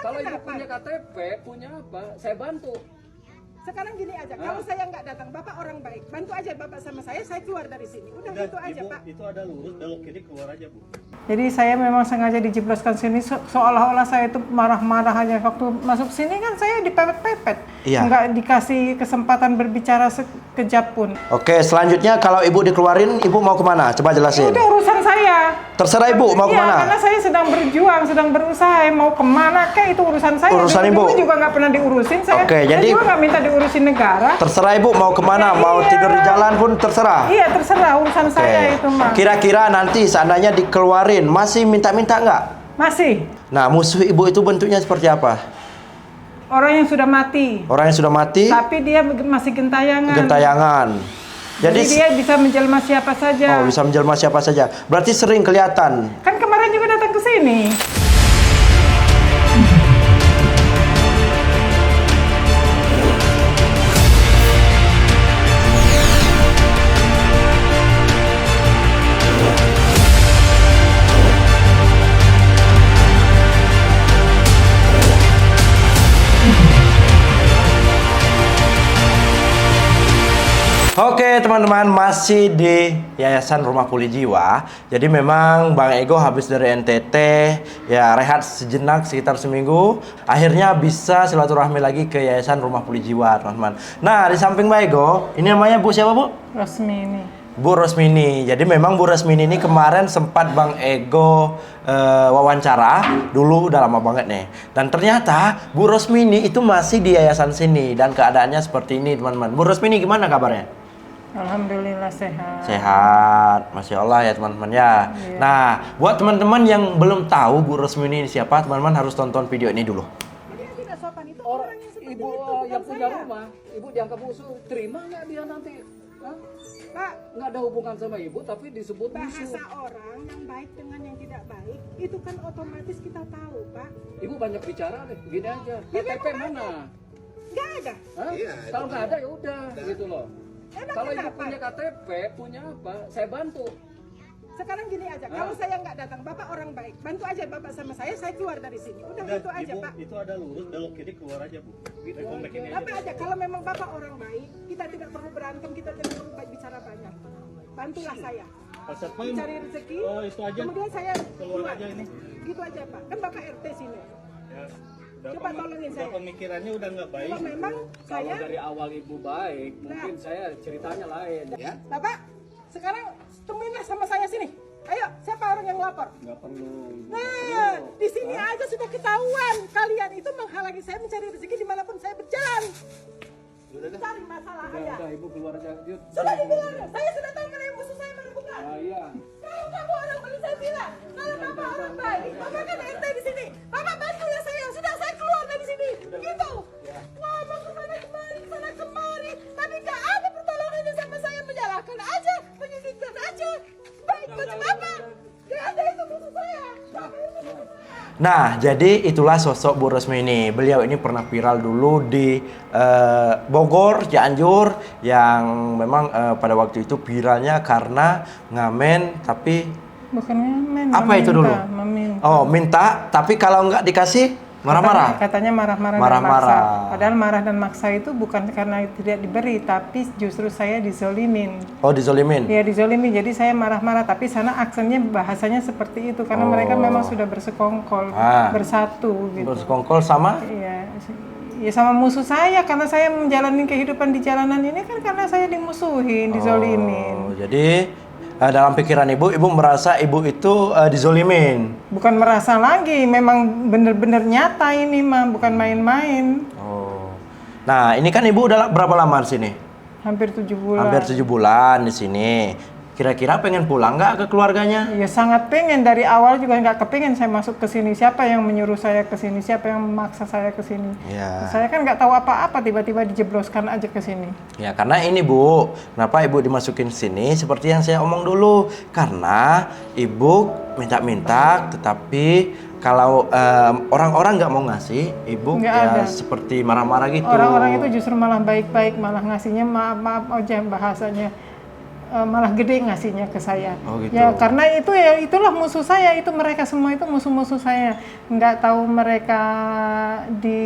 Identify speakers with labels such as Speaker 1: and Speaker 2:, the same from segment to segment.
Speaker 1: Kalau ibu punya KTP, punya apa? Saya bantu.
Speaker 2: Sekarang gini aja, kalau saya nggak datang, Bapak orang baik, bantu aja Bapak sama saya keluar dari sini. Udah gitu aja,
Speaker 3: Ibu,
Speaker 2: Pak.
Speaker 3: itu ada lurus, belok kiri, keluar aja, Bu.
Speaker 4: Jadi saya memang sengaja dijebloskan sini seolah-olah saya itu marah-marah aja. Waktu masuk sini kan saya dipepet-pepet.
Speaker 5: Iya.
Speaker 4: Nggak dikasih kesempatan berbicara sekejap pun.
Speaker 5: Oke, selanjutnya kalau ibu dikeluarin, ibu mau kemana? Coba jelasin.
Speaker 4: Itu urusan saya.
Speaker 5: Terserah ibu mau
Speaker 4: Iya,
Speaker 5: kemana.
Speaker 4: karena saya sedang berjuang, sedang berusaha. Mau kemana kek itu urusan saya.
Speaker 5: Urusan
Speaker 4: Dulu
Speaker 5: ibu.
Speaker 4: juga nggak pernah diurusin. Saya,
Speaker 5: Oke, jadi-
Speaker 4: saya juga nggak minta diurusin negara.
Speaker 5: Terserah ibu mau kemana, mau
Speaker 4: Iya.
Speaker 5: tidur di jalan pun terserah.
Speaker 4: Iya, terserah urusan saya itu mah.
Speaker 5: Kira-kira nanti seandainya dikeluarin, masih minta-minta nggak?
Speaker 4: Masih.
Speaker 5: Nah, musuh ibu itu bentuknya seperti apa?
Speaker 4: Orang yang sudah mati.
Speaker 5: Orang yang sudah mati,
Speaker 4: Tapi dia masih gentayangan.
Speaker 5: gentayangan.
Speaker 4: Jadi dia bisa menjelma siapa saja.
Speaker 5: oh, bisa menjelma siapa saja. Berarti sering kelihatan.
Speaker 4: Kan kemarin juga datang ke sini.
Speaker 5: Oke teman-teman, masih di Yayasan Rumah Pulih Jiwa. Jadi memang Bang Ego habis dari NTT, ya rehat sejenak sekitar seminggu. Akhirnya bisa silaturahmi lagi ke Yayasan Rumah Pulih Jiwa, teman-teman. Nah, di samping Bang Ego, ini namanya Bu siapa, Bu?
Speaker 4: Rosmini.
Speaker 5: Bu Rosmini. Jadi memang Bu Rosmini ini kemarin sempat Bang Ego wawancara. Dulu udah lama banget nih. Dan ternyata Bu Rosmini itu masih di yayasan sini. Dan keadaannya seperti ini, teman-teman. Bu Rosmini gimana kabarnya?
Speaker 4: Alhamdulillah sehat.
Speaker 5: Sehat, Masya Allah ya teman-teman ya.
Speaker 4: Iya.
Speaker 5: Nah, buat teman-teman yang belum tahu Bu Rosmini ini siapa, teman-teman harus tonton video ini dulu.
Speaker 2: Dia tidak sopan itu
Speaker 1: Orang
Speaker 2: orang yang seperti
Speaker 1: ibu
Speaker 2: itu, bukan
Speaker 1: yang punya
Speaker 2: saya.
Speaker 1: rumah, ibu dianggap musuh, terima nggak dia nanti? Hah?
Speaker 2: Pak,
Speaker 1: Nggak ada hubungan sama ibu, tapi disebut
Speaker 2: bahasa
Speaker 1: musuh.
Speaker 2: orang yang baik dengan yang tidak baik itu kan otomatis kita tahu, Pak.
Speaker 1: Ibu banyak bicara deh, gini aja.
Speaker 2: Ya,
Speaker 1: KTP
Speaker 2: memang
Speaker 1: mana?
Speaker 2: Nggak ada.
Speaker 1: Hah? Kalau nggak ada ya udah, gitu loh.
Speaker 2: Emang
Speaker 1: Kalau ibu
Speaker 2: kenapa?
Speaker 1: punya KTP, punya apa? Saya bantu.
Speaker 2: Sekarang gini aja, kalau saya nggak datang, Bapak orang baik, bantu aja Bapak sama saya keluar dari sini. Udah gitu aja,
Speaker 3: Ibu,
Speaker 2: Pak.
Speaker 3: itu ada lurus, belok kiri, keluar aja, Bu.
Speaker 1: Gitu
Speaker 3: Komplek ini
Speaker 2: Apa aja, kalau memang Bapak orang baik, kita tidak perlu berantem, kita tidak perlu bicara banyak. Bantulah saya.
Speaker 3: Pak Satpam,
Speaker 2: Cari rezeki,
Speaker 3: oh, itu aja.
Speaker 2: kemudian saya
Speaker 3: Keluar aja ini.
Speaker 2: Gitu aja, Pak. Kan Bapak RT sini.
Speaker 3: Ya, udah
Speaker 2: Coba tolongin saya.
Speaker 3: pemikirannya udah nggak baik.
Speaker 2: Kalau memang saya,
Speaker 1: Kalau dari awal ibu baik, mungkin saya ceritanya lain. Ya?
Speaker 2: Bapak, sekarang temuinlah sama saya sini. Ayo, siapa orang yang lapor?
Speaker 1: Nggak perlu.
Speaker 2: Nah, di sini aja sudah ketahuan. Kalian itu menghalangi saya mencari rezeki dimanapun saya berjalan. Cari masalah aja.
Speaker 1: Udah ibu keluar aja. Yuk.
Speaker 2: Sudah dibilang, saya sudah tahu mana yang musuh saya mana bukan.
Speaker 1: Ah, iya.
Speaker 2: Kalau kamu orang baik, saya bilang. Kalau Bapak orang baik, Bapak kan RT di sini. Bapak bantu ya saya. Sudah saya keluar dari sini. Begitu. Ngomong ke sana kemari. Tapi nggak ada pertolongannya sama saya, menyalahkan aja, menyudutkan aja. Baik macam apa? Nggak ada itu musuh saya. Bapak itu musuh saya.
Speaker 5: Nah, jadi itulah sosok Bu Rosmini. Beliau ini pernah viral dulu di Bogor, Cianjur, yang memang pada waktu itu viralnya karena ngamen tapi
Speaker 4: Bukan ngamen.
Speaker 5: apa itu dulu?
Speaker 4: Meminta.
Speaker 5: Oh, minta tapi kalau nggak dikasih marah-marah.
Speaker 4: Katanya marah-marah dan
Speaker 5: Marah-marah.
Speaker 4: maksa. Padahal marah dan maksa itu bukan karena tidak diberi, tapi justru saya dizolimin.
Speaker 5: Oh, dizolimin.
Speaker 4: Ya dizolimin, jadi saya marah-marah. Tapi sana aksennya bahasanya seperti itu karena mereka memang sudah bersekongkol, bersatu gitu.
Speaker 5: Bersekongkol sama
Speaker 4: Iya, ya sama musuh saya karena saya menjalani kehidupan di jalanan ini kan karena saya dimusuhin, dizolimin.
Speaker 5: Oh, jadi dalam pikiran ibu merasa ibu itu dizolimin.
Speaker 4: Bukan merasa lagi, memang benar-benar nyata ini mah, bukan main-main.
Speaker 5: Oh. Nah, ini kan ibu udah berapa lama di sini?
Speaker 4: Hampir 7 bulan.
Speaker 5: Hampir 7 bulan di sini. Kira-kira pengen pulang nggak ke keluarganya?
Speaker 4: Ya sangat pengen, dari awal juga nggak kepingin saya masuk ke sini. Siapa yang menyuruh saya ke sini? Siapa yang memaksa saya ke sini?
Speaker 5: Ya.
Speaker 4: Saya kan nggak tahu apa-apa, tiba-tiba dijebloskan aja ke sini.
Speaker 5: Ya, karena ini Bu, kenapa ibu dimasukin sini? Seperti yang saya omong dulu, karena ibu minta-minta, tetapi kalau orang-orang nggak mau ngasih, ibu
Speaker 4: Nggak
Speaker 5: ya
Speaker 4: ada.
Speaker 5: seperti marah-marah gitu.
Speaker 4: Orang-orang itu justru malah baik-baik, malah ngasihnya maaf-maaf aja bahasanya. malah gede ngasihnya ke saya.
Speaker 5: Oh, gitu.
Speaker 4: Ya karena itu ya itulah musuh saya, itu mereka semua itu musuh-musuh saya. Nggak tahu mereka di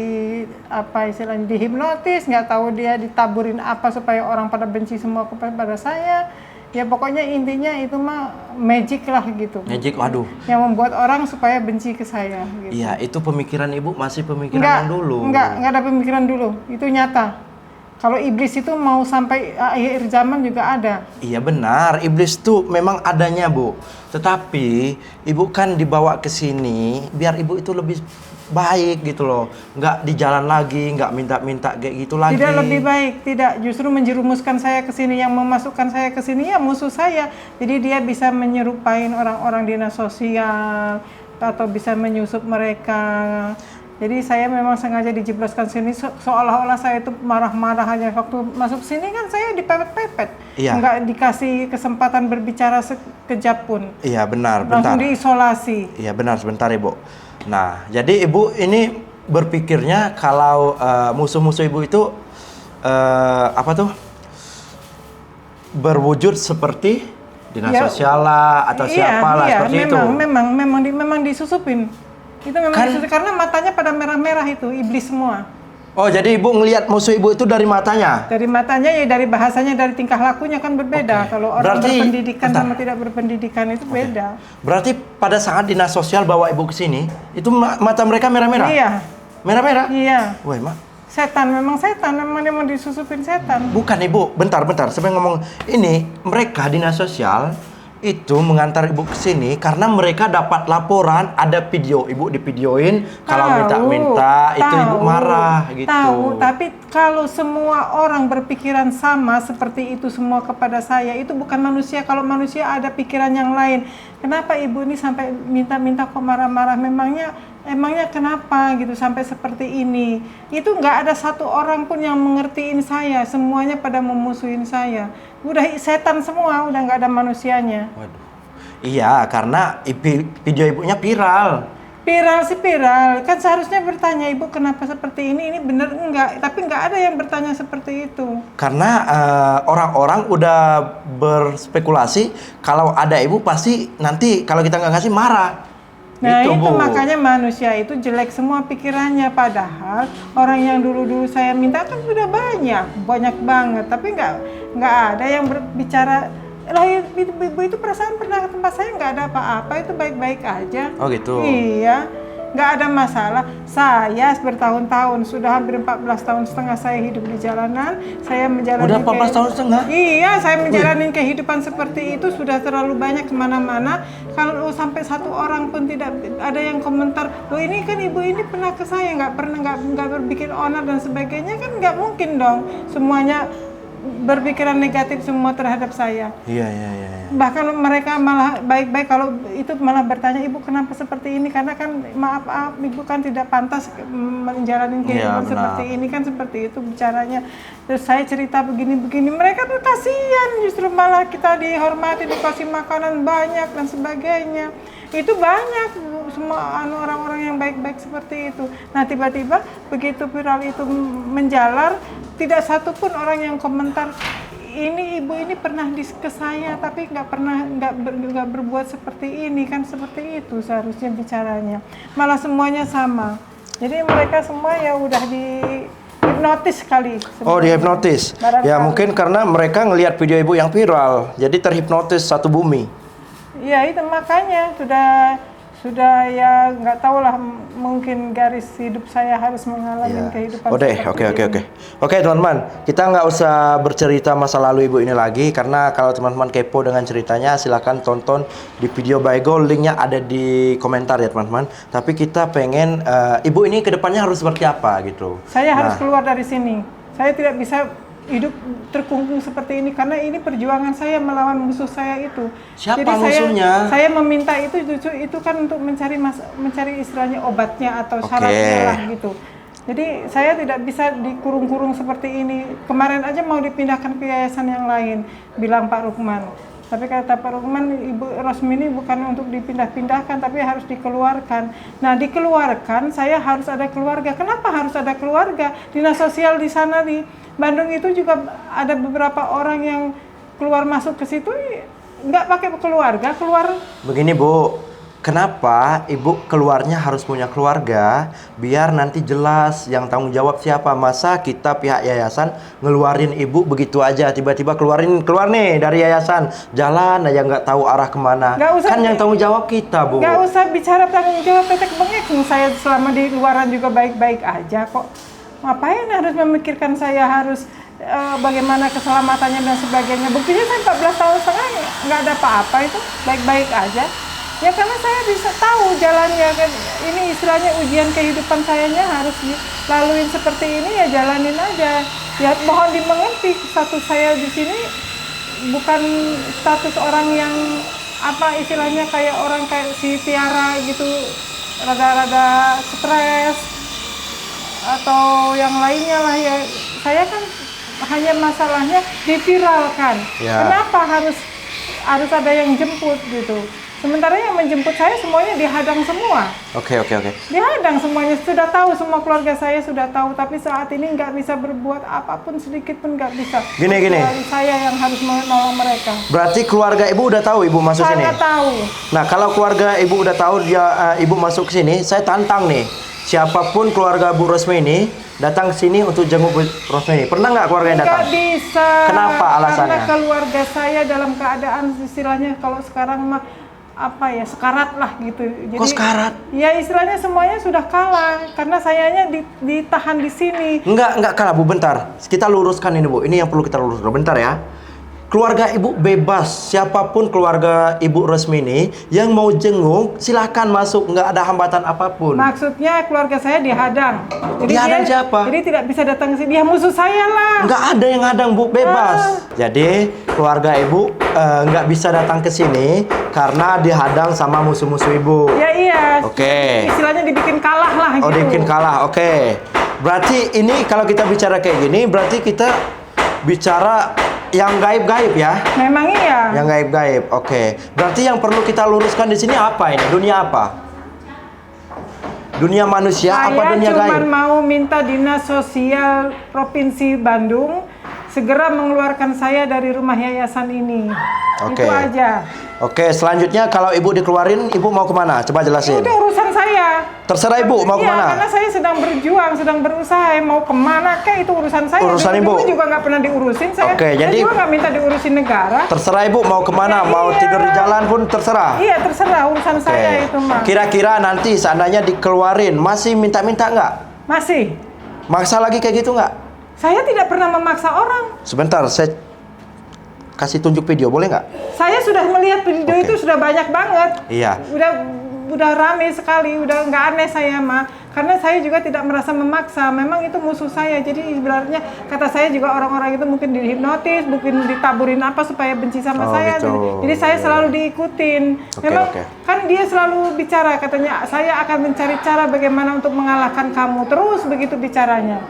Speaker 4: apa istilahnya dihipnotis, nggak tahu dia ditaburin apa supaya orang pada benci semua kepada saya. Ya pokoknya intinya itu mah magic lah gitu.
Speaker 5: Magic, waduh.
Speaker 4: Yang membuat orang supaya benci ke saya. Gitu.
Speaker 5: Iya, itu pemikiran ibu masih pemikiran yang dulu.
Speaker 4: Enggak ada pemikiran dulu. Itu nyata. Kalau iblis itu mau sampai akhir zaman juga ada.
Speaker 5: Iya benar, iblis tuh memang adanya Bu. Tetapi ibu kan dibawa ke sini biar ibu itu lebih baik gitu loh, nggak di jalan lagi, nggak minta-minta kayak gitu lagi.
Speaker 4: Tidak lebih baik, tidak, justru menjerumuskan saya ke sini. Yang memasukkan saya ke sini ya musuh saya. Jadi dia bisa menyerupain orang-orang dinas sosial atau bisa menyusup mereka. Jadi saya memang sengaja dijebloskan sini seolah-olah saya itu marah-marah hanya waktu masuk sini kan saya dipepet-pepet.
Speaker 5: Iya.
Speaker 4: Nggak dikasih kesempatan berbicara sekejap pun.
Speaker 5: Iya benar, bentar.
Speaker 4: Langsung diisolasi.
Speaker 5: Iya benar, sebentar Ibu. Nah, jadi Ibu ini berpikirnya kalau musuh-musuh Ibu itu apa tuh? Berwujud seperti dinas sosial lah atau siapalah seperti itu.
Speaker 4: Memang disusupin. Itu memang disusupin karena matanya pada merah-merah itu, iblis semua.
Speaker 5: Oh, jadi Ibu ngelihat musuh Ibu itu dari matanya?
Speaker 4: Dari matanya ya, dari bahasanya, dari tingkah lakunya kan berbeda. Kalau orang berpendidikan sama tidak berpendidikan itu beda.
Speaker 5: Berarti pada saat dinas sosial bawa Ibu ke sini, itu mata mereka merah-merah?
Speaker 4: Iya.
Speaker 5: Merah-merah?
Speaker 4: Iya.
Speaker 5: Wah, Mak.
Speaker 4: Setan, memang disusupin setan.
Speaker 5: Bukan Ibu, bentar. Saya ngomong ini, mereka dinas sosial itu mengantar Ibu ke sini karena mereka dapat laporan ada video Ibu divideoin kalau minta-minta itu Ibu marah gitu.
Speaker 4: Tahu, tapi kalau semua orang berpikiran sama seperti itu semua kepada saya, itu bukan manusia. Kalau manusia ada pikiran yang lain. Kenapa Ibu ini sampai minta-minta kok marah-marah? Emangnya kenapa gitu sampai seperti ini? Itu nggak ada satu orang pun yang mengertiin saya. Semuanya pada memusuhin saya. Udah setan semua, udah nggak ada manusianya.
Speaker 5: Waduh. Iya, karena video Ibunya viral.
Speaker 4: Viral. Kan seharusnya bertanya, Ibu kenapa seperti ini? Ini bener enggak? Tapi nggak ada yang bertanya seperti itu.
Speaker 5: Karena orang-orang udah berspekulasi kalau ada Ibu pasti nanti kalau kita nggak ngasih marah.
Speaker 4: Nah
Speaker 5: itu
Speaker 4: makanya manusia itu jelek semua pikirannya. Padahal orang yang dulu-dulu saya minta kan sudah banyak banget. Tapi nggak ada yang berbicara. Lah ibu itu perasaan pernah ke tempat saya nggak ada apa-apa, itu baik-baik aja.
Speaker 5: Oh gitu.
Speaker 4: Iya, nggak ada masalah. Saya bertahun-tahun, sudah hampir 14 tahun setengah saya hidup di jalanan. Saya menjalani.
Speaker 5: Udah 14 tahun setengah?
Speaker 4: Iya, saya menjalani kehidupan seperti itu sudah terlalu banyak kemana-mana. Kalau sampai satu orang pun tidak ada yang komentar, loh ini kan ibu ini pernah ke saya, nggak berbikin onar dan sebagainya, kan nggak mungkin dong semuanya berpikiran negatif semua terhadap saya.
Speaker 5: Iya.
Speaker 4: Bahkan mereka malah baik-baik kalau itu malah bertanya, ibu kenapa seperti ini? Karena kan maaf ibu kan tidak pantas menjalani kehidupan seperti ini, kan seperti itu bicaranya. Terus saya cerita begini-begini, mereka tuh kasihan, justru malah kita dihormati, dikasih makanan banyak dan sebagainya. Itu banyak semua orang-orang yang baik-baik seperti itu. Nah tiba-tiba begitu viral itu menjalar, tidak satupun orang yang komentar ini ibu ini pernah ke saya tapi nggak berbuat seperti ini, kan seperti itu seharusnya bicaranya. Malah semuanya sama. Jadi mereka semua ya udah hipnotis kali.
Speaker 5: Oh, dihipnotis. Ya mungkin karena mereka ngelihat video ibu yang viral, jadi terhipnotis satu bumi.
Speaker 4: Ya itu makanya sudah ya nggak tahu lah, mungkin garis hidup saya harus mengalami kehidupan
Speaker 5: Oke teman-teman, kita nggak usah bercerita masa lalu ibu ini lagi, karena kalau teman-teman kepo dengan ceritanya silahkan tonton di video Baego, linknya ada di komentar ya teman-teman. Tapi kita pengen ibu ini kedepannya harus seperti apa gitu.
Speaker 4: Saya harus keluar dari sini. Saya tidak bisa hidup terkungkung seperti ini karena ini perjuangan saya melawan musuh saya itu.
Speaker 5: Siapa
Speaker 4: jadi
Speaker 5: musuhnya?
Speaker 4: Saya meminta itu kan untuk mencari istilahnya obatnya atau syaratnya lah gitu. Jadi saya tidak bisa dikurung-kurung seperti ini. Kemarin aja mau dipindahkan ke yayasan yang lain, bilang Pak Rukman. Tapi kata Pak Rukman, Ibu Rosmini bukan untuk dipindah-pindahkan, tapi harus dikeluarkan. Nah, dikeluarkan, saya harus ada keluarga. Kenapa harus ada keluarga? Dinas sosial di sana di Bandung itu juga ada beberapa orang yang keluar masuk ke situ nggak pakai keluarga, keluar.
Speaker 5: Begini Bu, kenapa ibu keluarnya harus punya keluarga? Biar nanti jelas yang tanggung jawab siapa. Masa kita pihak yayasan ngeluarin ibu begitu aja, tiba-tiba keluar nih dari yayasan, jalan aja nggak tahu arah kemana.
Speaker 4: Nggak usah,
Speaker 5: kan yang tanggung jawab kita Bu.
Speaker 4: Nggak usah bicara tanggung jawab tetek bengek. Saya selama di luaran juga baik-baik aja kok. Ngapain harus memikirkan saya harus bagaimana keselamatannya dan sebagainya. Buktinya saya 14 tahun setengah nggak ada apa-apa, itu baik-baik aja. Ya karena saya bisa tahu jalannya kan, ini istilahnya ujian kehidupan sayanya harus dilaluin seperti ini, ya jalanin aja. Ya mohon dimengerti, status saya di sini bukan status orang yang apa istilahnya kayak orang kayak si Tiara gitu, rada-rada stres atau yang lainnya lah ya. Saya kan hanya masalahnya diviralkan.
Speaker 5: Ya.
Speaker 4: Kenapa harus ada yang jemput gitu? Sementara yang menjemput saya semuanya dihadang semua.
Speaker 5: Oke.
Speaker 4: Dihadang semuanya, sudah tahu, semua keluarga saya sudah tahu, tapi saat ini nggak bisa berbuat apapun sedikit pun nggak bisa.
Speaker 5: Gini.
Speaker 4: Kecuali saya yang harus menolong mereka.
Speaker 5: Berarti keluarga ibu udah tahu ibu masuk sini?
Speaker 4: Saya tahu.
Speaker 5: Nah kalau keluarga ibu udah tahu dia ibu masuk ke sini, saya tantang nih. Siapapun keluarga Bu Rosmini datang ke sini untuk jenguk Bu Rosmini. Pernah nggak keluarga yang datang?
Speaker 4: Nggak bisa.
Speaker 5: Kenapa alasannya?
Speaker 4: Karena keluarga saya dalam keadaan istilahnya kalau sekarang mah apa ya, sekarat lah gitu. Jadi,
Speaker 5: kok sekarat?
Speaker 4: Ya istilahnya semuanya sudah kalah karena sayanya ditahan di sini.
Speaker 5: Enggak kalah Bu, bentar. Kita luruskan ini Bu. Ini yang perlu kita luruskan. Bentar ya. Keluarga ibu bebas, siapapun keluarga ibu Rosmini yang mau jenguk silahkan masuk, nggak ada hambatan apapun.
Speaker 4: Maksudnya keluarga saya dihadang. Jadi
Speaker 5: Dihadang siapa?
Speaker 4: Jadi tidak bisa datang ke sini. Dia musuh saya lah.
Speaker 5: Nggak ada yang hadang Bu, bebas. Jadi keluarga ibu nggak bisa datang ke sini karena dihadang sama musuh-musuh ibu.
Speaker 4: Ya iya.
Speaker 5: Oke.
Speaker 4: Istilahnya dibikin kalah lah gitu.
Speaker 5: Oh, dibikin kalah, oke. Berarti ini kalau kita bicara kayak gini, berarti kita bicara yang gaib-gaib ya?
Speaker 4: Memang iya.
Speaker 5: Yang gaib-gaib, oke. Berarti yang perlu kita luruskan di sini apa ini? Dunia apa? Dunia manusia apa dunia gaib?
Speaker 4: Saya cuma mau minta Dinas Sosial Provinsi Bandung segera mengeluarkan saya dari rumah yayasan ini.
Speaker 5: Oke.
Speaker 4: Itu aja.
Speaker 5: Oke, selanjutnya kalau ibu dikeluarin, ibu mau kemana? Coba jelasin.
Speaker 4: Itu urusan saya.
Speaker 5: Terserah ibu mau
Speaker 4: Iya,
Speaker 5: kemana?
Speaker 4: karena saya sedang berjuang, sedang berusaha, mau kemana kek itu urusan saya.
Speaker 5: Urusan
Speaker 4: Dulu
Speaker 5: ibu.
Speaker 4: juga nggak pernah diurusin saya.
Speaker 5: Oke, jadi
Speaker 4: saya juga nggak minta diurusin negara.
Speaker 5: Terserah ibu mau kemana?
Speaker 4: Ya,
Speaker 5: mau
Speaker 4: iya.
Speaker 5: tidur di jalan pun terserah.
Speaker 4: Iya terserah urusan saya itu mah.
Speaker 5: Kira-kira nanti seandainya dikeluarin, masih minta-minta nggak?
Speaker 4: Masih.
Speaker 5: Maksa lagi kayak gitu nggak?
Speaker 4: Saya tidak pernah memaksa orang.
Speaker 5: Sebentar, saya kasih tunjuk video, boleh nggak?
Speaker 4: Saya sudah melihat video
Speaker 5: Oke.
Speaker 4: itu sudah banyak banget.
Speaker 5: Iya.
Speaker 4: Udah rame sekali, udah nggak aneh saya mah. Karena saya juga tidak merasa memaksa. Memang itu musuh saya. Jadi sebenarnya kata saya juga orang-orang itu mungkin dihipnotis, mungkin ditaburin apa supaya benci sama
Speaker 5: Oh,
Speaker 4: saya.
Speaker 5: gitu.
Speaker 4: Jadi saya selalu diikutin.
Speaker 5: Oke,
Speaker 4: Memang
Speaker 5: oke.
Speaker 4: kan dia selalu bicara, katanya saya akan mencari cara bagaimana untuk mengalahkan kamu. Terus begitu bicaranya.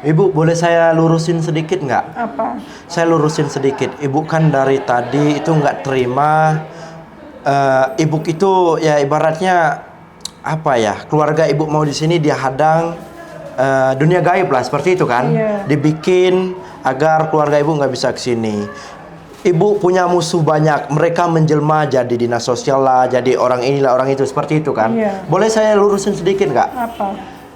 Speaker 5: Ibu, boleh saya lurusin sedikit nggak?
Speaker 4: Apa?
Speaker 5: Saya lurusin sedikit. Ibu kan dari tadi itu nggak terima. Ibu itu ya ibaratnya apa ya? Keluarga ibu mau di sini dia hadang dunia gaib lah seperti itu kan?
Speaker 4: Iya.
Speaker 5: Dibikin agar keluarga ibu nggak bisa ke sini. Ibu punya musuh banyak. Mereka menjelma jadi dinas sosial lah, jadi orang inilah orang itu seperti itu kan?
Speaker 4: Iya.
Speaker 5: Boleh saya lurusin sedikit nggak?
Speaker 4: Apa?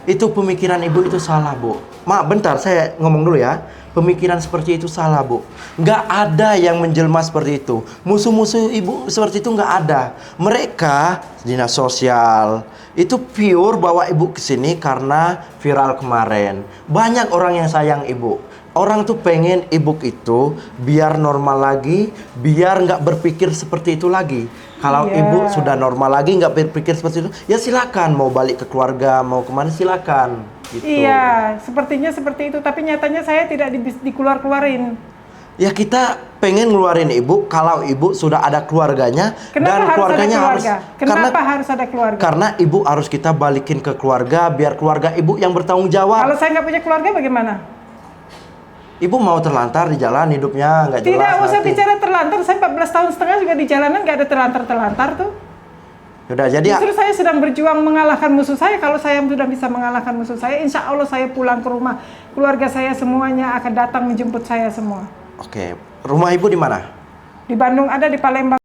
Speaker 5: Itu pemikiran ibu itu salah Bu. Maaf bentar saya ngomong dulu ya. Pemikiran seperti itu salah Bu. Nggak ada yang menjelma seperti itu. Musuh-musuh ibu seperti itu nggak ada. Mereka dinas sosial itu pure bawa ibu ke sini karena viral kemarin. Banyak orang yang sayang ibu. Orang tuh pengen ibu itu biar normal lagi, biar nggak berpikir seperti itu lagi. Kalau
Speaker 4: Iya.
Speaker 5: ibu sudah normal lagi, nggak berpikir seperti itu, ya silakan mau balik ke keluarga, mau kemana silakan. Gitu.
Speaker 4: Iya, sepertinya seperti itu. Tapi nyatanya saya tidak dikeluarin.
Speaker 5: Ya kita pengen ngeluarin ibu kalau ibu sudah ada keluarganya.
Speaker 4: Kenapa
Speaker 5: dan
Speaker 4: harus
Speaker 5: keluarganya
Speaker 4: ada keluarga? Kenapa
Speaker 5: karena,
Speaker 4: harus ada keluarga?
Speaker 5: Karena ibu harus kita balikin ke keluarga biar keluarga ibu yang bertanggung jawab.
Speaker 4: Kalau saya nggak punya keluarga bagaimana?
Speaker 5: Ibu mau terlantar di jalan hidupnya nggak jelas.
Speaker 4: Tidak usah
Speaker 5: nanti.
Speaker 4: bicara terlantar. Saya 14 tahun setengah juga di jalanan nggak ada terlantar tuh.
Speaker 5: Yaudah, jadi
Speaker 4: Justru saya sedang berjuang mengalahkan musuh saya. Kalau saya sudah bisa mengalahkan musuh saya, insya Allah saya pulang ke rumah. Keluarga saya semuanya akan datang menjemput saya semua.
Speaker 5: Oke, rumah ibu di mana?
Speaker 4: Di Bandung ada, di Palembang